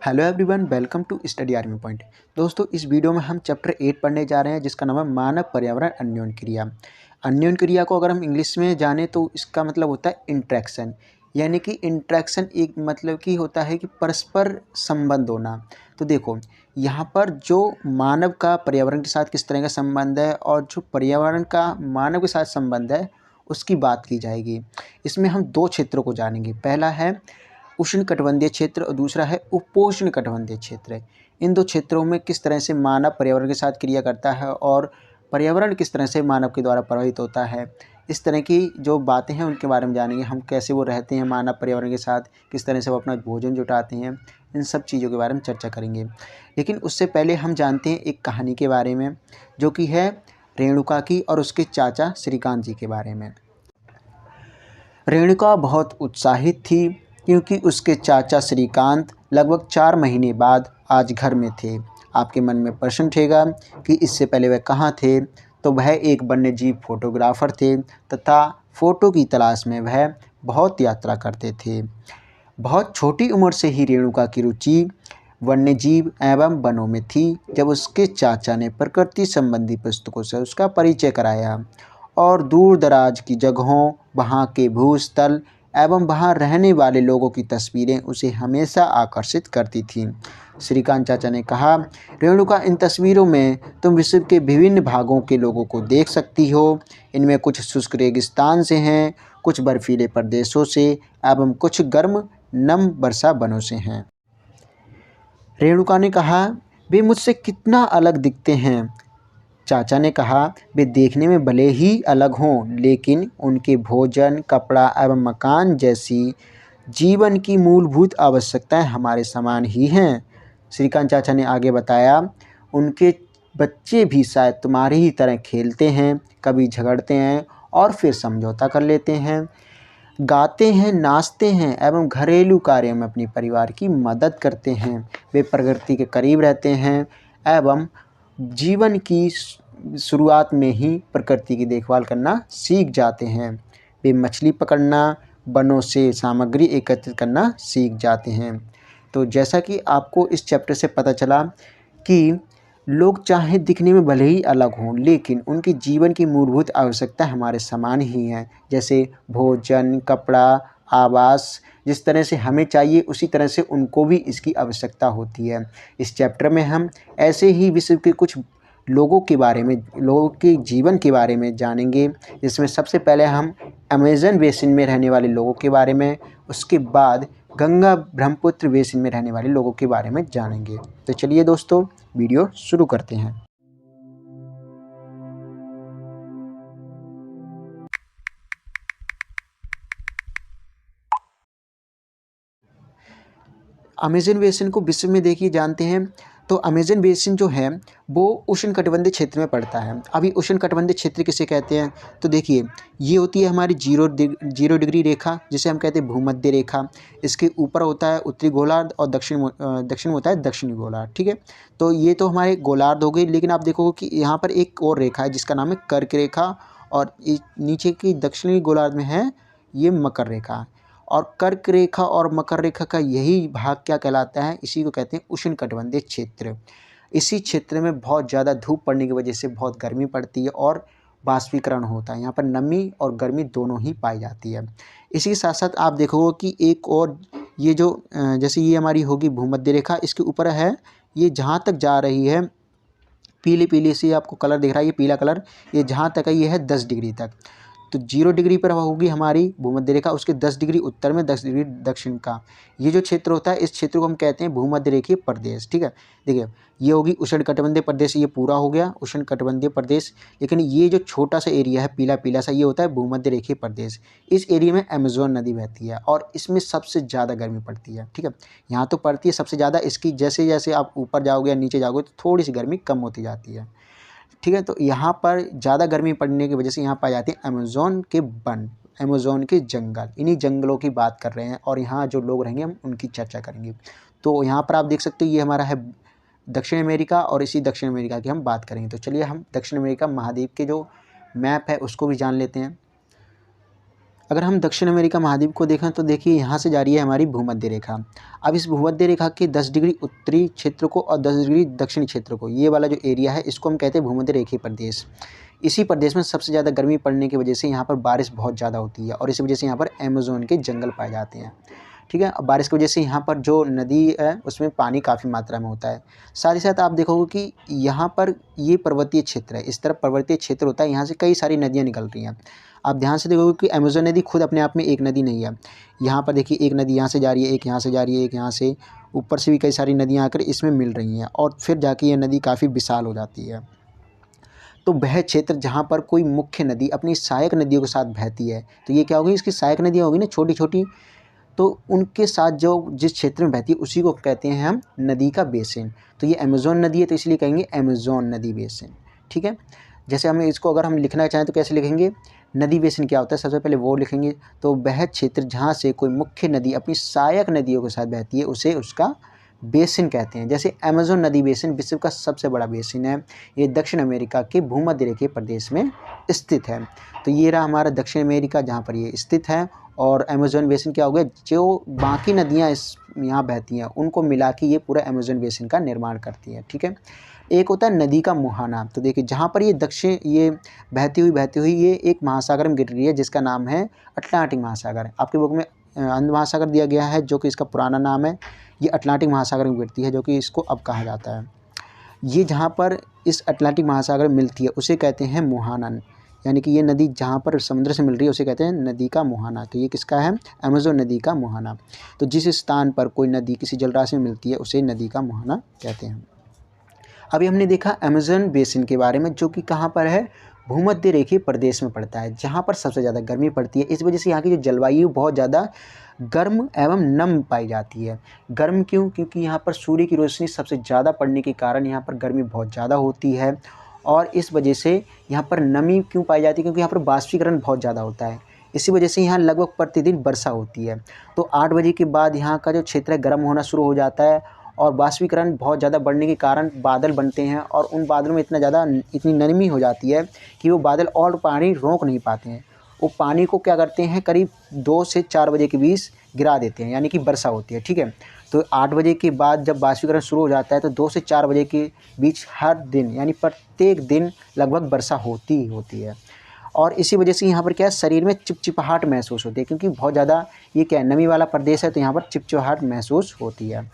Hello everyone, welcome to study army point. दोस्तों, इस video में हम चैप्टर 8 पढ़ने जा रहे हैं जिसका नाम है मानव पर्यावरण अन्योन्य क्रिया। अन्योन्य क्रिया को अगर हम इंग्लिश में जाने तो इसका मतलब होता है इंट्रैक्शन। यानी कि इंट्रैक्शन एक मतलब कि होता है कि परस्पर संबंध होना। तो देखो, यहाँ पर जो मानव का पर्यावरण के साथ किस तरह का संबंध है और जो पर्यावरण का मानव के साथ संबंध है उसकी बात की जाएगी। इसमें हम दो क्षेत्रों को जानेंगे। पहला है उष्णकटिबंधीय क्षेत्र और दूसरा है उपोष्णकटिबंधीय क्षेत्र। इन दो क्षेत्रों में किस तरह से मानव पर्यावरण के साथ क्रिया करता है और पर्यावरण किस तरह से मानव के द्वारा प्रभावित होता है, इस तरह की जो बातें हैं उनके बारे में जानेंगे। हम कैसे वो रहते हैं मानव पर्यावरण के साथ, किस तरह से वो अपना भोजन जुटाते हैं, इन सब चीज़ों के बारे में चर्चा करेंगे। लेकिन उससे पहले हम जानते हैं एक कहानी के बारे में, जो कि है रेणुका की और उसके चाचा श्रीकांत जी के बारे में। रेणुका बहुत उत्साहित थी क्योंकि उसके चाचा श्रीकांत लगभग 4 महीने बाद आज घर में थे। आपके मन में प्रश्न उठेगा कि इससे पहले वह कहाँ थे। तो वह एक वन्यजीव फोटोग्राफर थे तथा फ़ोटो की तलाश में वह बहुत यात्रा करते थे। बहुत छोटी उम्र से ही रेणुका की रुचि वन्यजीव एवं वनों में थी। जब उसके चाचा ने प्रकृति संबंधी पुस्तकों से उसका परिचय कराया और दूर दराज की जगहों, वहाँ के भूस्थल एवं वहाँ रहने वाले लोगों की तस्वीरें उसे हमेशा आकर्षित करती थीं। श्रीकांत चाचा ने कहा, रेणुका, इन तस्वीरों में तुम विश्व के विभिन्न भागों के लोगों को देख सकती हो। इनमें कुछ शुष्क रेगिस्तान से हैं, कुछ बर्फीले प्रदेशों से एवं कुछ गर्म नम वर्षा वनों से हैं। रेणुका ने कहा, वे मुझसे कितना अलग दिखते हैं। चाचा ने कहा, वे देखने में भले ही अलग हों, लेकिन उनके भोजन, कपड़ा एवं मकान जैसी जीवन की मूलभूत आवश्यकताएं हमारे समान ही हैं। श्रीकांत चाचा ने आगे बताया, उनके बच्चे भी शायद तुम्हारी ही तरह खेलते हैं, कभी झगड़ते हैं और फिर समझौता कर लेते हैं, गाते हैं, नाचते हैं एवं घरेलू कार्यों में अपने परिवार की मदद करते हैं। वे प्रकृति के करीब रहते हैं एवं जीवन की शुरुआत में ही प्रकृति की देखभाल करना सीख जाते हैं। वे मछली पकड़ना, वनों से सामग्री एकत्रित करना सीख जाते हैं। तो जैसा कि आपको इस चैप्टर से पता चला कि लोग चाहे दिखने में भले ही अलग हों, लेकिन उनकी जीवन की मूलभूत आवश्यकता हमारे समान ही हैं। जैसे भोजन, कपड़ा, आवास, जिस तरह से हमें चाहिए उसी तरह से उनको भी इसकी आवश्यकता होती है। इस चैप्टर में हम ऐसे ही विश्व के कुछ लोगों के बारे में, लोगों के जीवन के बारे में जानेंगे, जिसमें सबसे पहले हम अमेज़न बेसिन में रहने वाले लोगों के बारे में, उसके बाद गंगा ब्रह्मपुत्र बेसिन में रहने वाले लोगों के बारे में जानेंगे। तो चलिए दोस्तों, वीडियो शुरू करते हैं। अमेज़न बेसिन को विश्व में देखिए जानते हैं तो अमेज़न बेसिन जो है वो उष्णकटिबंधीय क्षेत्र में पड़ता है। अभी उष्णकटिबंधीय क्षेत्र किसे कहते हैं, तो देखिए ये होती है हमारी जीरो डिग्री रेखा, जिसे हम कहते हैं भूमध्य रेखा। इसके ऊपर होता है उत्तरी गोलार्ध और दक्षिण में होता है दक्षिणी गोलार्ध। ठीक है, तो ये तो हमारे गोलार्ध हो गए। लेकिन आप देखोगे कि यहाँ पर एक और रेखा है जिसका नाम है कर्क रेखा, और नीचे की दक्षिणी गोलार्ध में है ये मकर रेखा। और कर्क रेखा और मकर रेखा का यही भाग क्या कहलाता है, इसी को कहते हैं उष्णकटिबंधीय क्षेत्र। इसी क्षेत्र में बहुत ज़्यादा धूप पड़ने की वजह से बहुत गर्मी पड़ती है और वाष्पीकरण होता है। यहाँ पर नमी और गर्मी दोनों ही पाई जाती है। इसी के साथ साथ आप देखोगे कि एक और ये जो जैसे ये हमारी होगी भूमध्य रेखा, इसके ऊपर है ये जहाँ तक जा रही है पीले पीले से आपको कलर दिख रहा है, ये पीला कलर, ये जहाँ तक है ये है 10 डिग्री तक। तो 0 डिग्री पर होगी हमारी भूमध्य रेखा, उसके 10 डिग्री उत्तर में 10 डिग्री दक्षिण का ये जो क्षेत्र होता है, इस क्षेत्र को हम कहते हैं भूमध्य रेखीय प्रदेश। ठीक है, देखिए ये होगी उष्णकटिबंधीय प्रदेश, ये पूरा हो गया उष्णकटिबंधीय प्रदेश। लेकिन ये जो छोटा सा एरिया है पीला पीला सा, ये होता है भूमध्य रेखीय प्रदेश। इस एरिया में अमेज़न नदी बहती है और इसमें सबसे ज़्यादा गर्मी पड़ती है। ठीक है, यहाँ तो पड़ती है सबसे ज़्यादा, इसकी जैसे जैसे आप ऊपर जाओगे या नीचे जाओगे तो थोड़ी सी गर्मी कम होती जाती है। ठीक है, तो यहाँ पर ज़्यादा गर्मी पड़ने की वजह से यहाँ पाए जाते हैं अमेज़न के वन, अमेज़न के जंगल। इन्हीं जंगलों की बात कर रहे हैं और यहाँ जो लोग रहेंगे हम उनकी चर्चा करेंगे। तो यहाँ पर आप देख सकते हो ये हमारा है दक्षिण अमेरिका, और इसी दक्षिण अमेरिका की हम बात करेंगे। तो चलिए हम दक्षिण अमेरिका महाद्वीप के जो मैप है उसको भी जान लेते हैं। अगर हम दक्षिण अमेरिका महाद्वीप को देखें तो देखिए यहाँ से जा रही है हमारी भूमध्य रेखा। अब इस भूमध्य रेखा के 10 डिग्री उत्तरी क्षेत्र को और 10 डिग्री दक्षिणी क्षेत्र को, ये वाला जो एरिया है इसको हम कहते हैं भूमध्य रेखीय प्रदेश। इसी प्रदेश में सबसे ज़्यादा गर्मी पड़ने की वजह से यहाँ पर बारिश बहुत ज़्यादा होती है और इसी वजह से यहाँ पर अमेज़न के जंगल पाए जाते हैं। ठीक है, अब बारिश की वजह से यहाँ पर जो नदी है उसमें पानी काफ़ी मात्रा में होता है। साथ ही साथ आप देखोगे कि यहाँ पर ये पर्वतीय क्षेत्र है, इस तरफ पर्वतीय क्षेत्र होता है, यहाँ से कई सारी नदियाँ निकल रही हैं। आप ध्यान से देखोगे कि अमेज़न नदी खुद अपने आप में एक नदी नहीं है। यहाँ पर देखिए एक नदी यहाँ से जा रही है, एक यहाँ से जा रही है, एक यहाँ से, ऊपर से भी कई सारी नदियाँ आकर इसमें मिल रही हैं और फिर जाके ये नदी काफ़ी विशाल हो जाती है। तो वह क्षेत्र जहाँ पर कोई मुख्य नदी अपनी सहायक नदियों के साथ बहती है, तो ये क्या होगी, इसकी सहायक नदियाँ होगी ना छोटी छोटी, तो उनके साथ जो जिस क्षेत्र में बहती है उसी को कहते हैं हम नदी का बेसिन। तो ये अमेज़न नदी है तो इसलिए कहेंगे अमेज़न नदी बेसिन। ठीक है, जैसे हमें इसको अगर हम लिखना चाहें तो कैसे लिखेंगे, नदी बेसिन क्या होता है, सबसे पहले वो लिखेंगे। तो वह क्षेत्र जहाँ से कोई मुख्य नदी अपनी सहायक नदियों के साथ बहती है उसे उसका बेसिन कहते हैं। जैसे अमेज़न नदी बेसिन विश्व का सबसे बड़ा बेसिन है, ये दक्षिण अमेरिका के भूमध्य रेखीय प्रदेश में स्थित है। तो ये रहा हमारा दक्षिण अमेरिका जहाँ पर ये स्थित है। और अमेज़न बेसिन क्या हो गया, जो बाकी नदियाँ यहाँ बहती हैं उनको मिला के ये पूरा अमेज़न बेसिन का निर्माण करती है। ठीक है, एक होता है नदी का मुहाना। तो देखिए जहाँ पर ये बहती हुई ये एक महासागर में गिर रही है जिसका नाम है अटलांटिक महासागर। आपके बुक में हिंद महासागर दिया गया है जो कि इसका पुराना नाम है, ये अटलांटिक महासागर में गिरती है जो कि इसको अब कहा जाता है। ये जहाँ पर इस अटलांटिक महासागर में मिलती है उसे कहते हैं मुहाना, यानी कि ये नदी जहाँ पर समुद्र से मिल रही है उसे कहते हैं नदी का मुहाना। तो ये किसका है, अमेज़न नदी का मुहाना। तो जिस स्थान पर कोई नदी किसी जलराशि में मिलती है उसे नदी का मुहाना कहते हैं। अभी हमने देखा अमेज़न बेसिन के बारे में जो कि कहाँ पर है, भूमध्य रेखीय प्रदेश में पड़ता है जहाँ पर सबसे ज़्यादा गर्मी पड़ती है। इस वजह से यहाँ की जो जलवायु बहुत ज़्यादा गर्म एवं नम पाई जाती है। गर्म क्यों, क्योंकि यहाँ पर सूर्य की रोशनी सबसे ज़्यादा पड़ने के कारण यहाँ पर गर्मी बहुत ज़्यादा होती है। और इस वजह से यहाँ पर नमी क्यों पाई जाती है, क्योंकि यहाँ पर बाष्पीकरण बहुत ज़्यादा होता है। इसी वजह से यहाँ लगभग प्रतिदिन वर्षा होती है। तो 8 बजे के बाद यहाँ का जो क्षेत्र है गर्म होना शुरू हो जाता है और बाष्पीकरण बहुत ज़्यादा बढ़ने के कारण बादल बनते हैं और उन बादलों में इतनी नमी हो जाती है कि वो बादल और पानी रोक नहीं पाते हैं। वो पानी को क्या करते हैं, करीब 2 से 4 बजे के बीच गिरा देते हैं, यानी कि वर्षा होती है। ठीक है, तो 8 बजे के बाद जब बाष्पीकरण शुरू हो जाता है तो 2 से 4 बजे के बीच हर दिन यानी प्रत्येक दिन लगभग वर्षा होती ही होती है। और इसी वजह से यहाँ पर क्या है, शरीर में चिपचिपाहट महसूस होती है, क्योंकि बहुत ज़्यादा ये क्या है, नमी वाला प्रदेश है तो यहाँ पर चिपचिपाहट महसूस होती है।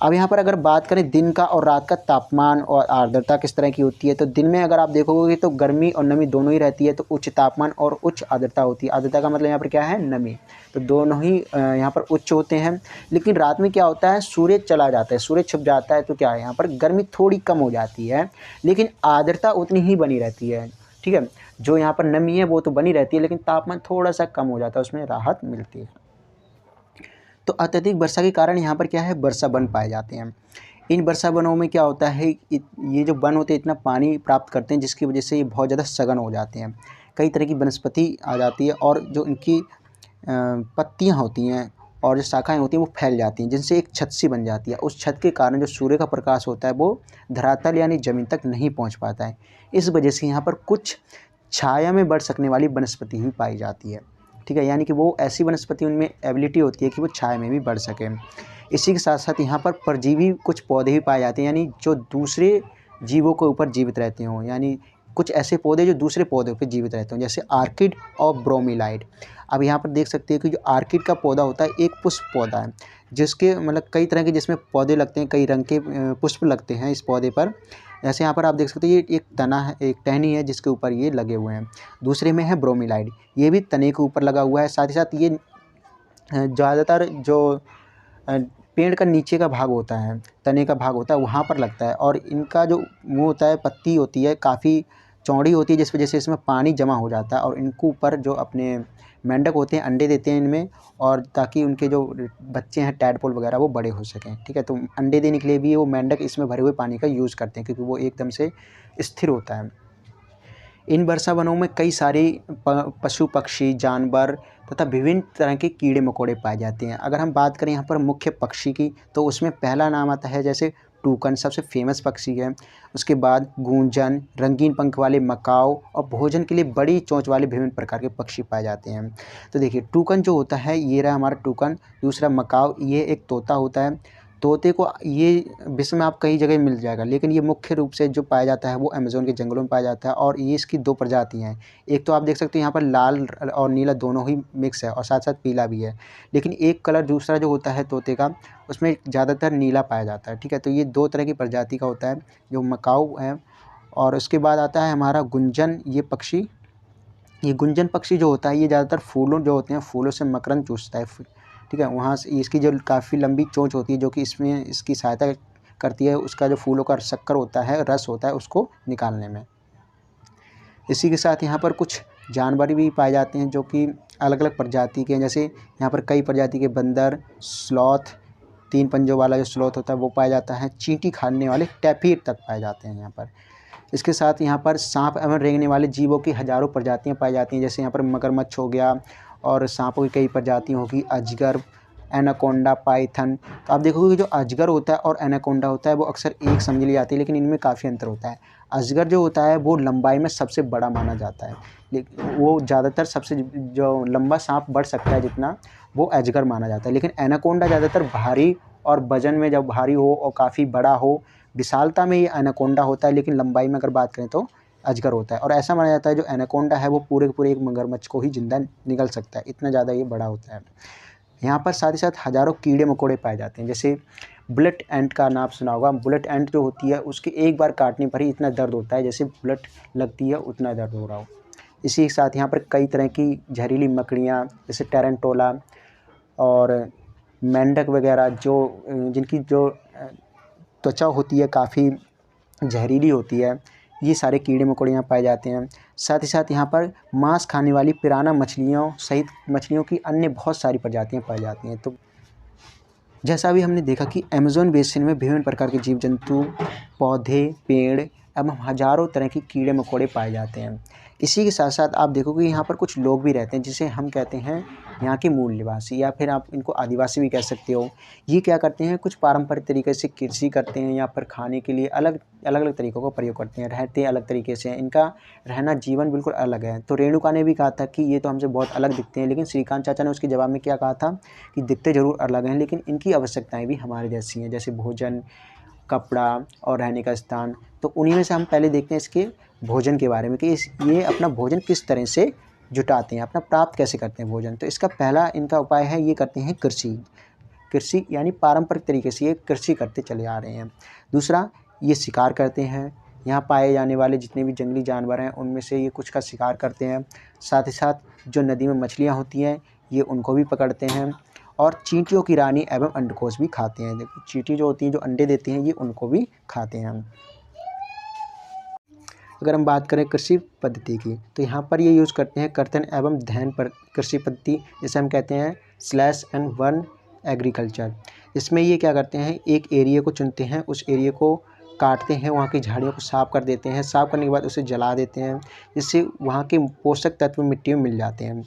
अब यहाँ पर अगर बात करें दिन का और रात का तापमान और आर्द्रता किस तरह की होती है, तो दिन में अगर आप देखोगे तो गर्मी और नमी दोनों ही रहती है, तो उच्च तापमान और उच्च आर्द्रता होती है। आर्द्रता का मतलब यहाँ पर क्या है, नमी, तो दोनों ही यहाँ पर उच्च होते हैं। लेकिन रात में क्या होता है, सूर्य चला जाता है, सूर्य छुप जाता है, तो क्या है यहाँ पर गर्मी थोड़ी कम हो जाती है लेकिन आर्द्रता उतनी ही बनी रहती है। ठीक है, जो यहाँ पर नमी है वो तो बनी रहती है लेकिन तापमान थोड़ा सा कम हो जाता है, उसमें राहत मिलती है। तो अत्यधिक वर्षा के कारण यहाँ पर क्या है, वर्षा वन पाए जाते हैं। इन वर्षा वनों में क्या होता है, ये जो वन होते हैं इतना पानी प्राप्त करते हैं जिसकी वजह से ये बहुत ज़्यादा सघन हो जाते हैं। कई तरह की वनस्पति आ जाती है और जो इनकी पत्तियाँ होती हैं और जो शाखाएँ होती हैं वो फैल जाती हैं, जिनसे एक छत सी बन जाती है। उस छत के कारण जो सूर्य का प्रकाश होता है वो धरातल यानी ज़मीन तक नहीं पहुँच पाता है। इस वजह से यहाँ पर कुछ छाया में बढ़ सकने वाली वनस्पति ही पाई जाती है। ठीक है, यानी कि वो ऐसी वनस्पति, उनमें एबिलिटी होती है कि वो छाया में भी बढ़ सके। इसी के साथ साथ यहाँ पर परजीवी कुछ पौधे भी पाए जाते हैं, यानी जो दूसरे जीवों के ऊपर जीवित रहते हों, यानी कुछ ऐसे पौधे जो दूसरे पौधों पर जीवित रहते हों, जैसे आर्किड और ब्रोमीलाइड। अब यहाँ पर देख सकते हैं कि जो आर्किड का पौधा होता है एक पुष्प पौधा है, जिसके मतलब कई तरह के जिसमें पौधे लगते हैं, कई रंग के पुष्प लगते हैं इस पौधे पर। जैसे यहाँ पर आप देख सकते हैं ये एक तना है, एक टहनी है जिसके ऊपर ये लगे हुए हैं। दूसरे में है ब्रोमीलाइड, ये भी तने के ऊपर लगा हुआ है। साथ ही साथ ये ज़्यादातर जो पेड़ का नीचे का भाग होता है, तने का भाग होता है, वहाँ पर लगता है। और इनका जो मुँह होता है, पत्ती होती है, काफ़ी चौड़ी होती है, जिस वजह से इसमें पानी जमा हो जाता है और इनको ऊपर जो अपने मेंढक होते हैं अंडे देते हैं इनमें, और ताकि उनके जो बच्चे हैं टैडपोल वगैरह वो बड़े हो सकें। ठीक है, तो अंडे देने के लिए भी वो मेंढक इसमें भरे हुए पानी का यूज़ करते हैं क्योंकि वो एकदम से स्थिर होता है। इन वर्षा वनों में कई सारे पशु पक्षी जानवर तथा विभिन्न तरह के कीड़े मकोड़े पाए जाते हैं। अगर हम बात करें यहाँ पर मुख्य पक्षी की, तो उसमें पहला नाम आता है जैसे टूकन सबसे फेमस पक्षी है। उसके बाद गूंजन, रंगीन पंख वाले मकाऊ और भोजन के लिए बड़ी चोंच वाले विभिन्न प्रकार के पक्षी पाए जाते हैं। तो देखिए टूकन जो होता है ये रहा हमारा टूकन। दूसरा मकाऊ, ये एक तोता होता है। तोते को ये विश्व में आप कई जगह मिल जाएगा, लेकिन ये मुख्य रूप से जो पाया जाता है वो अमेज़न के जंगलों में पाया जाता है और ये इसकी 2 प्रजातियाँ हैं। एक तो आप देख सकते हैं यहाँ पर लाल और नीला दोनों ही मिक्स है और साथ-साथ पीला भी है। लेकिन एक कलर दूसरा जो होता है तोते का, उसमें ज़्यादातर नीला पाया जाता है, ठीक है? तो ये 2 तरह की प्रजाति का होता है, जो मकाऊ है। और उसके बाद आता है हमारा गुंजन, ये पक्षी। ये गुंजन पक्षी जो होता है ये ज़्यादातर फूलों जो होते हैं, फूलों से मकरंद चूसता है, ठीक है? वहाँ से इसकी जो काफ़ी लंबी चोंच होती है जो कि इसमें इसकी सहायता करती है, उसका जो फूलों का शक्कर होता है, रस होता है, उसको निकालने में। इसी के साथ यहाँ पर कुछ जानवर भी पाए जाते हैं जो कि अलग-अलग प्रजाति के हैं। जैसे यहाँ पर कई प्रजाति के बंदर, स्लॉथ, 3 पंजों वाला जो स्लॉथ होता है वो पाया जाता है। चींटी खाने वाले टैपीर तक पाए जाते हैं यहाँ पर। इसके साथ यहाँ पर साँप एवं रेंगने वाले जीवों की हज़ारों प्रजातियाँ पाई जाती हैं। जैसे यहाँ पर मगरमच्छ हो गया और साँपों की कई प्रजातियाँ होगी, अजगर, एनाकोंडा, पाइथन। तो आप देखोगे कि जो अजगर होता है और एनाकोंडा होता है वो अक्सर एक समझ ली जाती है, लेकिन इनमें काफ़ी अंतर होता है। अजगर जो होता है वो लंबाई में सबसे बड़ा माना जाता है, लेकिन वो ज़्यादातर सबसे जो लंबा साँप बढ़ सकता है जितना, वो अजगर माना जाता है। लेकिन एनाकोंडा ज़्यादातर भारी और वज़न में जब भारी हो और काफ़ी बड़ा हो, विशालता में ये एनाकोंडा होता है, लेकिन लंबाई में अगर बात करें तो अजगर होता है। और ऐसा माना जाता है जो एनाकोंडा है वो पूरे के पूरे एक मगरमच्छ को ही ज़िंदा निगल सकता है, इतना ज़्यादा ये बड़ा होता है। यहाँ पर साथ ही साथ हज़ारों कीड़े-मकोड़े पाए जाते हैं। जैसे बुलेट एंट का नाम सुना होगा। बुलेट एंट जो होती है उसके एक बार काटने पर ही इतना दर्द होता है, जैसे बुलेट लगती है उतना दर्द हो रहा हो। इसी के साथ यहाँ पर कई तरह की जहरीली मकड़ियाँ, जैसे टैरेंटोला और मेंढक वगैरह, जो जिनकी जो त्वचा होती है काफ़ी जहरीली होती है, ये सारे कीड़े-मकोड़े यहाँ पाए जाते हैं। साथ ही साथ यहाँ पर मांस खाने वाली पिराना मछलियों सहित मछलियों की अन्य बहुत सारी प्रजातियाँ पाई जाती हैं। तो जैसा अभी हमने देखा कि अमेज़न बेसिन में विभिन्न प्रकार के जीव-जंतु, पौधे, पेड़ एवं हज़ारों तरह के कीड़े-मकोड़े पाए जाते हैं। इसी के साथ-साथ आप देखोगे यहाँ पर कुछ लोग भी रहते हैं जिसे हम कहते हैं यहाँ के मूल निवासी, या फिर आप इनको आदिवासी भी कह सकते हो। ये क्या करते हैं, कुछ पारंपरिक तरीके से कृषि करते हैं, यहाँ पर खाने के लिए अलग-अलग तरीकों का प्रयोग करते हैं, रहते हैं अलग तरीके से, इनका रहना जीवन बिल्कुल अलग है। तो रेणुका ने भी कहा था कि ये तो हमसे बहुत अलग दिखते हैं, लेकिन श्रीकांत चाचा ने उसके जवाब में क्या कहा था कि दिखते ज़रूर अलग हैं, लेकिन इनकी आवश्यकताएँ भी हमारे जैसी हैं, जैसे भोजन, कपड़ा और रहने का स्थान। तो उन्हीं में से हम पहले देखते हैं इसके भोजन के बारे में कि ये अपना भोजन किस तरह से जुटाते हैं, अपना प्राप्त कैसे करते हैं भोजन। तो इसका पहला इनका उपाय है, ये करते हैं कृषि यानी पारंपरिक तरीके से ये कृषि करते चले आ रहे हैं। दूसरा, ये शिकार करते हैं। यहाँ पाए जाने वाले जितने भी जंगली जानवर हैं उनमें से ये कुछ का शिकार करते हैं। साथ ही साथ जो नदी में मछलियाँ होती हैं ये उनको भी पकड़ते हैं और चींटियों की रानी एवं अंडकोश भी खाते हैं। देखो चींटी जो होती हैं, जो अंडे देती हैं, ये उनको भी खाते हैं। अगर हम बात करें कृषि पद्धति की, तो यहाँ पर ये यूज़ करते हैं कर्तन एवं धैन पर कृषि पद्धति, जिसे हम कहते हैं स्लैश एंड बर्न एग्रीकल्चर। इसमें ये क्या करते हैं, एक एरिया को चुनते हैं, उस एरिया को काटते हैं, वहाँ की झाड़ियों को साफ़ कर देते हैं, साफ़ करने के बाद उसे जला देते हैं, जिससे वहाँ के पोषक तत्व मिट्टी में मिल जाते हैं।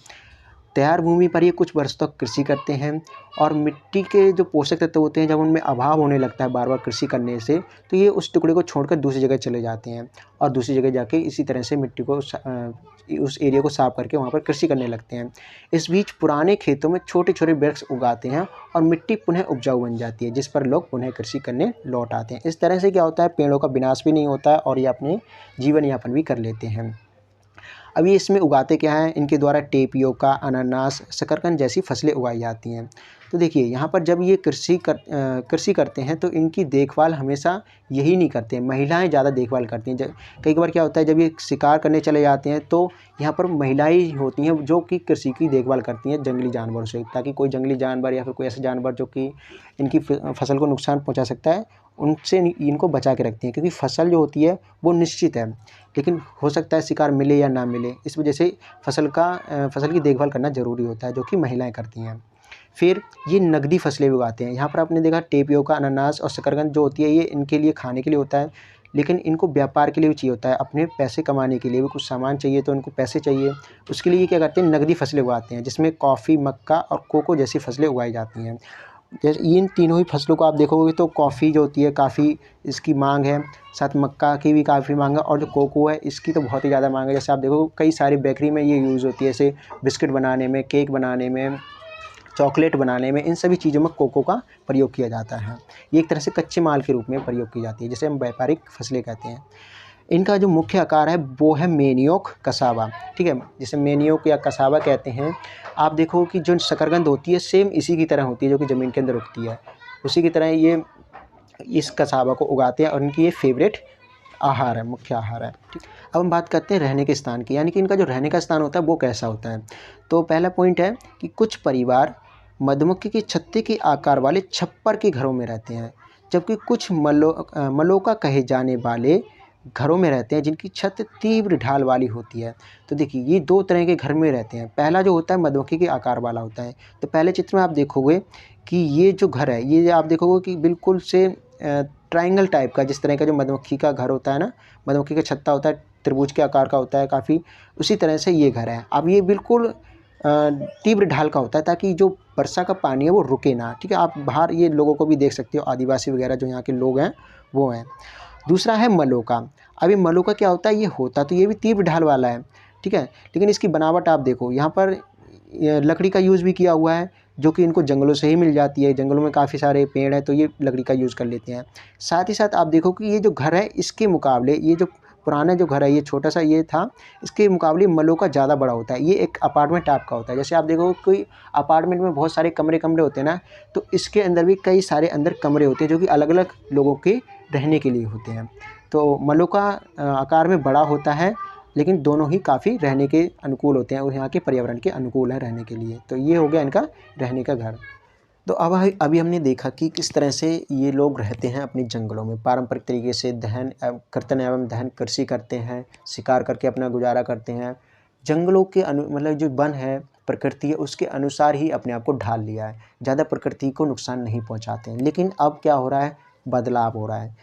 तैयार भूमि पर ये कुछ वर्षों तक कृषि करते हैं और मिट्टी के जो पोषक तत्व होते हैं जब उनमें अभाव होने लगता है बार बार कृषि करने से, तो ये उस टुकड़े को छोड़कर दूसरी जगह चले जाते हैं और दूसरी जगह जाके इसी तरह से मिट्टी को उस एरिया को साफ करके वहाँ पर कृषि करने लगते हैं। इस बीच पुराने खेतों में छोटे छोटे वृक्ष उगाते हैं और मिट्टी पुनः उपजाऊ बन जाती है, जिस पर लोग पुनः कृषि करने लौट आते हैं। इस तरह से क्या होता है, पेड़ों का विनाश भी नहीं होता है और ये अपने जीवन यापन भी कर लेते हैं। अब ये इसमें उगाते क्या हैं, इनके द्वारा टेपियोका, अनानास, शकरकंद जैसी फसलें उगाई जाती हैं। तो देखिए यहाँ पर जब ये कृषि करते हैं तो इनकी देखभाल हमेशा यही नहीं करते हैं, महिलाएं ज़्यादा देखभाल करती हैं। कई बार क्या होता है, जब ये शिकार करने चले जाते हैं तो यहाँ पर महिलाएं होती हैं जो कि कृषि की देखभाल करती हैं जंगली जानवरों से, ताकि कोई जंगली जानवर या फिर कोई ऐसा जानवर जो कि इनकी फसल को नुकसान पहुँचा सकता है, उनसे इनको बचा के रखती हैं। क्योंकि फसल जो होती है वो निश्चित है, लेकिन हो सकता है शिकार मिले या ना मिले, इस वजह से फसल की देखभाल करना ज़रूरी होता है, जो कि महिलाएं करती हैं। फिर ये नकदी फसलें भी उगाते हैं। यहाँ पर आपने देखा टेपियोका, अनानास और शकरकंद जो होती है ये इनके लिए खाने के लिए होता है, लेकिन इनको व्यापार के लिए भी चाहिए होता है, अपने पैसे कमाने के लिए भी कुछ सामान चाहिए तो उनको पैसे चाहिए, उसके लिए ये क्या करते हैं, नकदी फसलें उगाते हैं, जिसमें कॉफ़ी, मक्का और कोको जैसी फसलें उगाई जाती हैं। जैसे इन तीनों ही फसलों को आप देखोगे तो कॉफ़ी जो होती है काफ़ी इसकी मांग है, साथ मक्का की भी काफ़ी मांग है, और जो कोको है इसकी तो बहुत ही ज़्यादा मांग है। जैसे आप देखो कई सारी बेकरी में ये यूज़ होती है, जैसे बिस्किट बनाने में, केक बनाने में, चॉकलेट बनाने में, इन सभी चीज़ों में कोको का प्रयोग किया जाता है। ये एक तरह से कच्चे माल के रूप में प्रयोग की जाती है, जिसे हम व्यापारिक फसलें कहते हैं। इनका जो मुख्य आकार है वो है मेनियोक कसावा, ठीक है, जिसे मेनियोक या कसावा कहते हैं। आप देखो कि जो शकरकंद होती है सेम इसी की तरह होती है, जो कि ज़मीन के अंदर उगती है, उसी की तरह ये इस कसावा को उगाते हैं और इनकी ये फेवरेट आहार है, मुख्य आहार है। ठीक, अब हम बात करते हैं रहने के स्थान की, यानी कि इनका जो रहने का स्थान होता है वो कैसा होता है। तो पहला पॉइंट है कि कुछ परिवार मधुमक्खी की छत्ते के आकार वाले छप्पर के घरों में रहते हैं, जबकि कुछ मलोका कहे जाने वाले घरों में रहते हैं जिनकी छत तीव्र ढाल वाली होती है। तो देखिए ये दो तरह के घर में रहते हैं। पहला जो होता है मधुमक्खी के आकार वाला होता है। तो पहले चित्र में आप देखोगे कि ये जो घर है, ये आप देखोगे कि बिल्कुल से ट्रायंगल टाइप का, जिस तरह का जो मधुमक्खी का घर होता है ना, मधुमक्खी का छत्ता होता है त्रिभुज के आकार का होता है काफ़ी, उसी तरह से ये घर है। अब ये बिल्कुल तीव्र ढाल का होता है ताकि जो वर्षा का पानी है वो रुके ना। ठीक है, आप बाहर ये लोगों को भी देख सकते हो, आदिवासी वगैरह जो यहाँ के लोग हैं वो हैं। दूसरा है मलोका। अब ये मलोका क्या होता है, ये होता तो ये भी तीव्र ढाल वाला है, ठीक है, लेकिन इसकी बनावट आप देखो, यहाँ पर लकड़ी का यूज़ भी किया हुआ है, जो कि इनको जंगलों से ही मिल जाती है। जंगलों में काफ़ी सारे पेड़ हैं तो ये लकड़ी का यूज़ कर लेते हैं। साथ ही साथ आप देखो कि ये जो घर है इसके मुकाबले ये जो पुराना जो घर है, ये छोटा सा ये था, इसके मुकाबले मलोका ज़्यादा बड़ा होता है। ये एक अपार्टमेंट टाइप का होता है। जैसे आप देखो कोई अपार्टमेंट में बहुत सारे कमरे होते हैं ना, तो इसके अंदर भी कई सारे अंदर कमरे होते हैं जो कि अलग अलग लोगों के रहने के लिए होते हैं। तो मलोका आकार में बड़ा होता है, लेकिन दोनों ही काफ़ी रहने के अनुकूल होते हैं और यहाँ के पर्यावरण के अनुकूल हैं रहने के लिए। तो ये हो गया इनका रहने का घर। तो अब अभी हमने देखा कि किस तरह से ये लोग रहते हैं अपने जंगलों में, पारंपरिक तरीके से कर्तन एवं दहन कृषि करते हैं, शिकार करके अपना गुजारा करते हैं। जंगलों के मतलब जो वन है, प्रकृति है, उसके अनुसार ही अपने आप को ढाल लिया है, ज़्यादा प्रकृति को नुकसान नहीं पहुँचाते हैं। लेकिन अब क्या हो रहा है, बदलाव हो रहा है।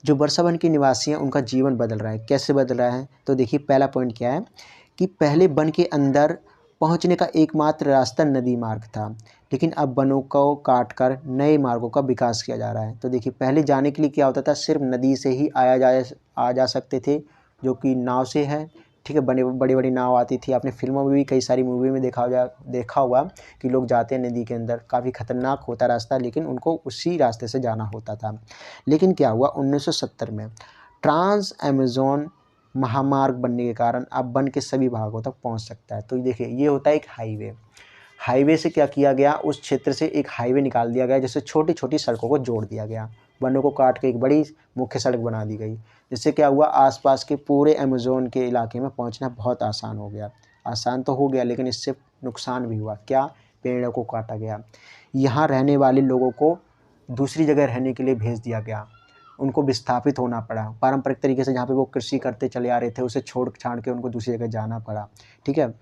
जो वर्षावन के निवासी हैं उनका जीवन बदल रहा है। कैसे बदल रहा है, तो देखिए पहला पॉइंट क्या है कि पहले वन के अंदर पहुंचने का एकमात्र रास्ता नदी मार्ग था, लेकिन अब वनों को काटकर नए मार्गों का विकास किया जा रहा है। तो देखिए पहले जाने के लिए क्या होता था, सिर्फ नदी से ही आ जा सकते थे, जो कि नाव से है, ठीक है, बड़ी बड़ी नाव आती थी। आपने फिल्मों में भी कई सारी मूवी में देखा होगा कि लोग जाते हैं नदी के अंदर, काफ़ी खतरनाक होता रास्ता, लेकिन उनको उसी रास्ते से जाना होता था। लेकिन क्या हुआ 1970 में ट्रांस अमेज़न महामार्ग बनने के कारण अब वन के सभी भागों तक पहुंच सकता है। तो देखिए ये होता है एक हाईवे से क्या किया गया, उस क्षेत्र से एक हाईवे निकाल दिया गया, जिससे छोटी छोटी सड़कों को जोड़ दिया गया, वनों को काट के एक बड़ी मुख्य सड़क बना दी गई, जिससे क्या हुआ आसपास के पूरे अमेज़न के इलाके में पहुंचना बहुत आसान हो गया। आसान तो हो गया, लेकिन इससे नुकसान भी हुआ। क्या, पेड़ों को काटा गया, यहाँ रहने वाले लोगों को दूसरी जगह रहने के लिए भेज दिया गया, उनको विस्थापित होना पड़ा। पारंपरिक तरीके से जहाँ पे वो कृषि करते चले आ रहे थे उसे छोड़ छाड़ के उनको दूसरी जगह जाना पड़ा, ठीक है।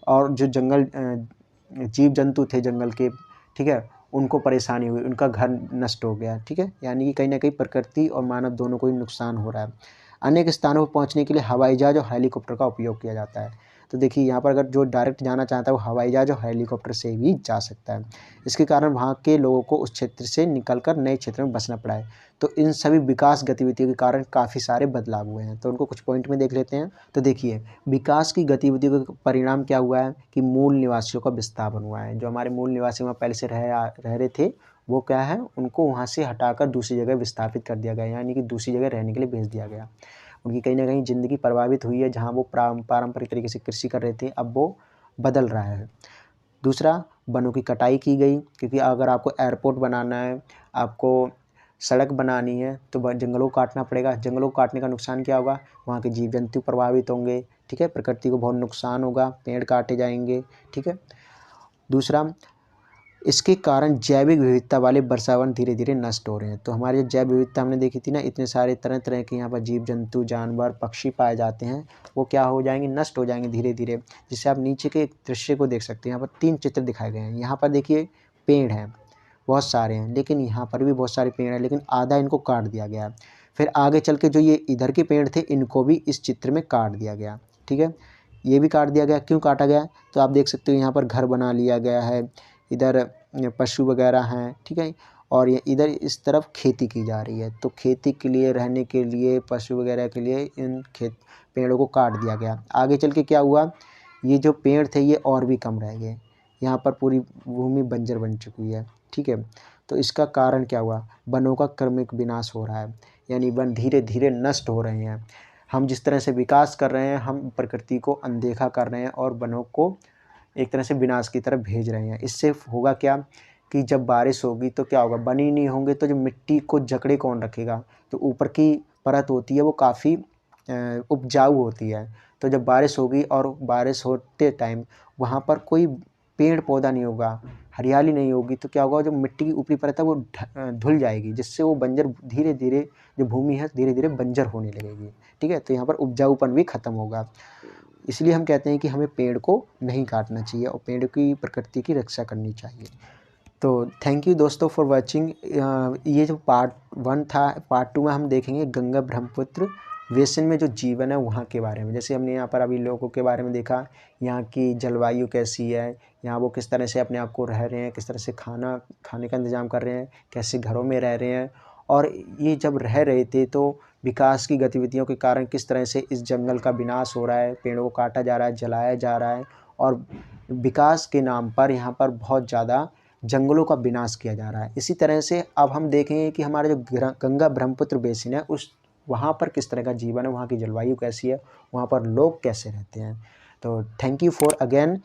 और जो जंगल जीव जंतु थे जंगल के, ठीक है, उनको परेशानी हुई, उनका घर नष्ट हो गया, ठीक है। यानी कि कहीं ना कहीं प्रकृति और मानव दोनों को ही नुकसान हो रहा है। अनेक स्थानों पर पहुँचने के लिए हवाई जहाज और हेलीकॉप्टर का उपयोग किया जाता है। तो देखिए यहाँ पर अगर जो डायरेक्ट जाना चाहता है वो हवाई जहाज और हेलीकॉप्टर से भी जा सकता है। इसके कारण वहाँ के लोगों को उस क्षेत्र से निकलकर नए क्षेत्र में बसना पड़ा है। तो इन सभी विकास गतिविधियों के कारण काफ़ी सारे बदलाव हुए हैं। तो उनको कुछ पॉइंट में देख लेते हैं। तो देखिए विकास की गतिविधियों का परिणाम क्या हुआ है कि मूल निवासियों का विस्थापन हुआ है। जो हमारे मूल निवासी वहाँ पहले से रह रहे थे वो क्या है, उनको वहाँ से हटाकर दूसरी जगह विस्थापित कर दिया गया, यानी कि दूसरी जगह रहने के लिए भेज दिया गया। उनकी कहीं ना कहीं ज़िंदगी प्रभावित हुई है। जहाँ वो पारंपरिक तरीके से कृषि कर रहे थे अब वो बदल रहा है। दूसरा, वनों की कटाई की गई, क्योंकि अगर आपको एयरपोर्ट बनाना है, आपको सड़क बनानी है, तो जंगलों को काटना पड़ेगा। जंगलों को काटने का नुकसान क्या होगा, वहाँ के जीव जंतु प्रभावित होंगे, ठीक है, प्रकृति को बहुत नुकसान होगा, पेड़ काटे जाएंगे, ठीक है। दूसरा, इसके कारण जैविक विविधता वाले वर्षावन धीरे धीरे नष्ट हो रहे हैं। तो हमारी जो जैव विविधता हमने देखी थी ना, इतने सारे तरह तरह के यहाँ पर जीव जंतु जानवर पक्षी पाए जाते हैं, वो क्या हो जाएंगे, नष्ट हो जाएंगे धीरे धीरे। जिससे आप नीचे के दृश्य को देख सकते हैं। यहाँ पर 3 चित्र दिखाए गए हैं। यहाँ पर देखिए पेड़ हैं, बहुत सारे हैं, लेकिन यहाँ पर भी बहुत सारे पेड़ हैं, लेकिन आधा इनको काट दिया गया। फिर आगे चल के जो ये इधर के पेड़ थे इनको भी इस चित्र में काट दिया गया, ठीक है, ये भी काट दिया गया। क्यों काटा गया, तो आप देख सकते हो यहाँ पर घर बना लिया गया है, इधर पशु वगैरह हैं, ठीक है। और ये इधर इस तरफ खेती की जा रही है, तो खेती के लिए, रहने के लिए, पशु वगैरह के लिए इन पेड़ों को काट दिया गया। आगे चल के क्या हुआ, ये जो पेड़ थे ये और भी कम रह गए, यहाँ पर पूरी भूमि बंजर बन चुकी है, ठीक है। तो इसका कारण क्या हुआ, वनों का क्रमिक विनाश हो रहा है, यानी वन धीरे धीरे नष्ट हो रहे हैं। हम जिस तरह से विकास कर रहे हैं, हम प्रकृति को अनदेखा कर रहे हैं और वनों को एक तरह से विनाश की तरफ भेज रहे हैं। इससे होगा क्या कि जब बारिश होगी तो क्या होगा, वन ही नहीं होंगे तो जो मिट्टी को जकड़े कौन रखेगा, तो ऊपर की परत होती है वो काफ़ी उपजाऊ होती है। तो जब बारिश होगी और बारिश होते टाइम वहाँ पर कोई पेड़ पौधा नहीं होगा, हरियाली नहीं होगी, तो क्या होगा, जो मिट्टी की ऊपरी परत है वो धुल जाएगी, जिससे वो बंजर धीरे धीरे, जो भूमि है धीरे धीरे बंजर होने लगेगी, ठीक है। तो यहाँ पर उपजाऊपन भी ख़त्म होगा। इसलिए हम कहते हैं कि हमें पेड़ को नहीं काटना चाहिए और पेड़ की, प्रकृति की रक्षा करनी चाहिए। तो थैंक यू दोस्तों फॉर वाचिंग। ये जो पार्ट 1 था, पार्ट 2 में हम देखेंगे गंगा ब्रह्मपुत्र बेसिन में जो जीवन है वहाँ के बारे में। जैसे हमने यहाँ पर अभी लोगों के बारे में देखा, यहाँ की जलवायु कैसी है, यहाँ वो किस तरह से अपने आप को रह रहे हैं, किस तरह से खाने का इंतज़ाम कर रहे हैं, कैसे घरों में रह रहे हैं, और ये जब रह रहे थे तो विकास की गतिविधियों के कारण किस तरह से इस जंगल का विनाश हो रहा है, पेड़ों को काटा जा रहा है, जलाया जा रहा है, और विकास के नाम पर यहाँ पर बहुत ज़्यादा जंगलों का विनाश किया जा रहा है। इसी तरह से अब हम देखेंगे कि हमारा जो गंगा ब्रह्मपुत्र बेसिन है, उस वहाँ पर किस तरह का जीवन है, वहाँ की जलवायु कैसी है, वहाँ पर लोग कैसे रहते हैं। तो थैंक यू फॉर अगेन,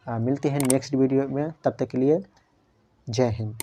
मिलते हैं नेक्स्ट वीडियो में, तब तक के लिए जय हिंद।